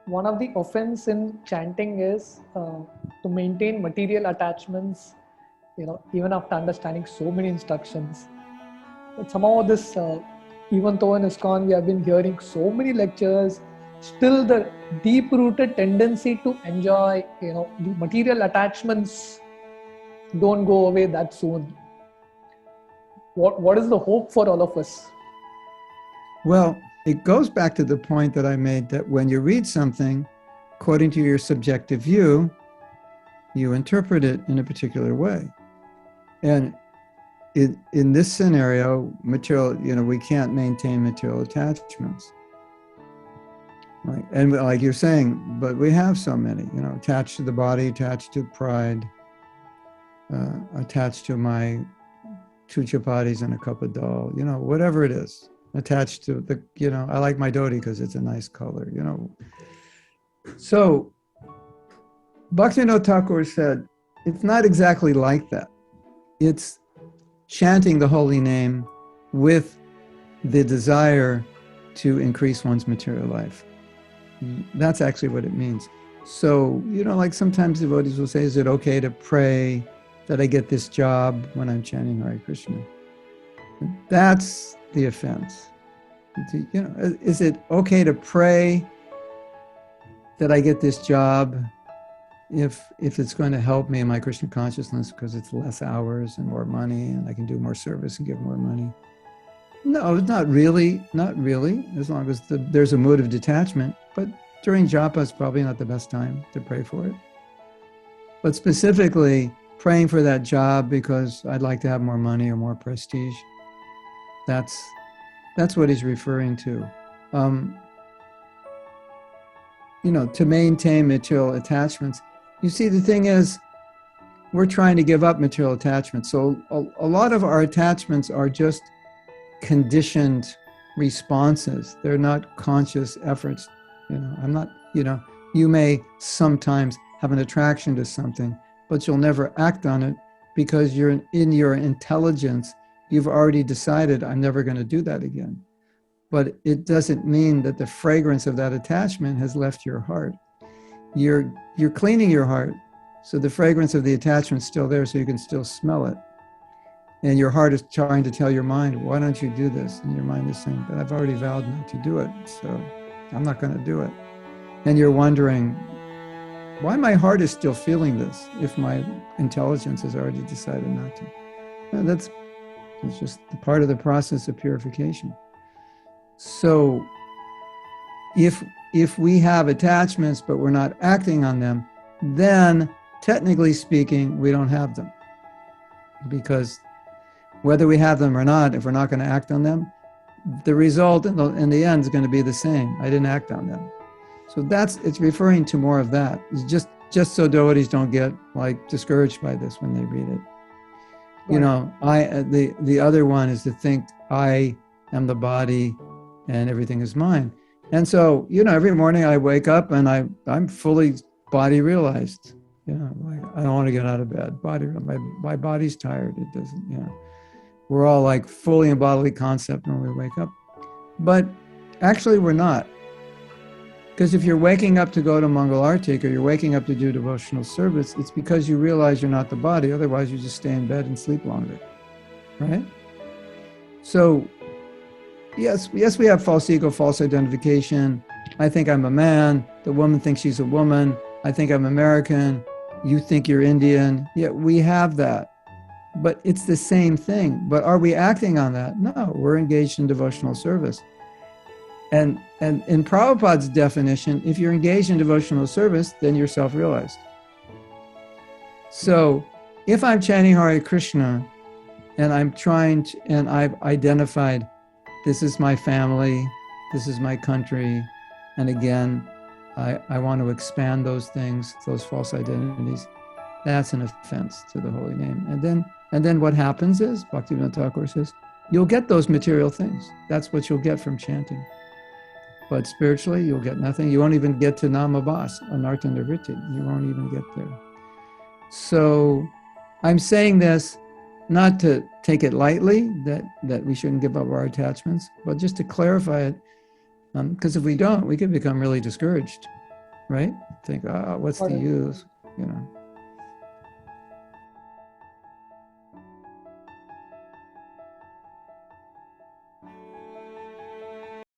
one of the offense in chanting is to maintain material attachments, even after understanding so many instructions. But somehow this, even though in ISKCON we have been hearing so many lectures, still the deep-rooted tendency to enjoy, the material attachments don't go away that soon. What is the hope for all of us? Well, it goes back to the point that I made, that when you read something, according to your subjective view, you interpret it in a particular way. And in this scenario, material, we can't maintain material attachments. Right? And like you're saying, but we have so many, attached to the body, attached to pride, attached to my 2 chapatis and a cup of dal, whatever it is. Attached to the, I like my dhoti because it's a nice color, So Bhaktivinoda Thakur said, it's not exactly like that. It's chanting the holy name with the desire to increase one's material life. That's actually what it means. So, like sometimes devotees will say, is it okay to pray that I get this job when I'm chanting Hare Krishna? That's the offense. Is it okay to pray that I get this job if it's going to help me in my Krishna consciousness because it's less hours and more money and I can do more service and give more money? No, not really, as long as there's a mood of detachment. But during japa is probably not the best time to pray for it. But specifically, praying for that job because I'd like to have more money or more prestige, that's what he's referring to. To maintain material attachments. You see, the thing is, we're trying to give up material attachments. So a lot of our attachments are just conditioned responses. They're not conscious efforts. You may sometimes have an attraction to something, but you'll never act on it because you're in your intelligence, you've already decided, I'm never going to do that again. But it doesn't mean that the fragrance of that attachment has left your heart. You're cleaning your heart, so the fragrance of the attachment's still there, so you can still smell it. And your heart is trying to tell your mind, why don't you do this? And your mind is saying, but I've already vowed not to do it, so I'm not going to do it. And you're wondering, why my heart is still feeling this if my intelligence has already decided not to? And it's just part of the process of purification. So if we have attachments but we're not acting on them, then technically speaking, we don't have them. Because whether we have them or not, if we're not going to act on them, the result in the end is going to be the same. I didn't act on them. So it's referring to more of that. It's just so devotees don't get discouraged by this when they read it. Right. The other one is to think I am the body and everything is mine. And so, every morning I wake up and I'm fully body realized. I don't want to get out of bed. My body's tired. It doesn't, We're all fully in bodily concept when we wake up. But actually we're not. Because if you're waking up to go to Mangal Artik or you're waking up to do devotional service, it's because you realize you're not the body. Otherwise you just stay in bed and sleep longer. Right? So, yes, we have false ego, false identification. I think I'm a man. The woman thinks she's a woman. I think I'm American. You think you're Indian. Yeah, we have that. But it's the same thing. But are we acting on that? No, we're engaged in devotional service. And in Prabhupada's definition, if you're engaged in devotional service, then you're self-realized. So if I'm chanting Hare Krishna and and I've identified, this is my family, this is my country, and again, I want to expand those things, those false identities, that's an offense to the holy name. And then what happens is, Bhaktivinoda Thakur says, you'll get those material things. That's what you'll get from chanting. But spiritually, you'll get nothing. You won't even get to Namabhas, Anartha Nivritti. You won't even get there. So I'm saying this not to take it lightly, that we shouldn't give up our attachments, but just to clarify it, because if we don't, we can become really discouraged. right? Think, what's Got the it. use? You know.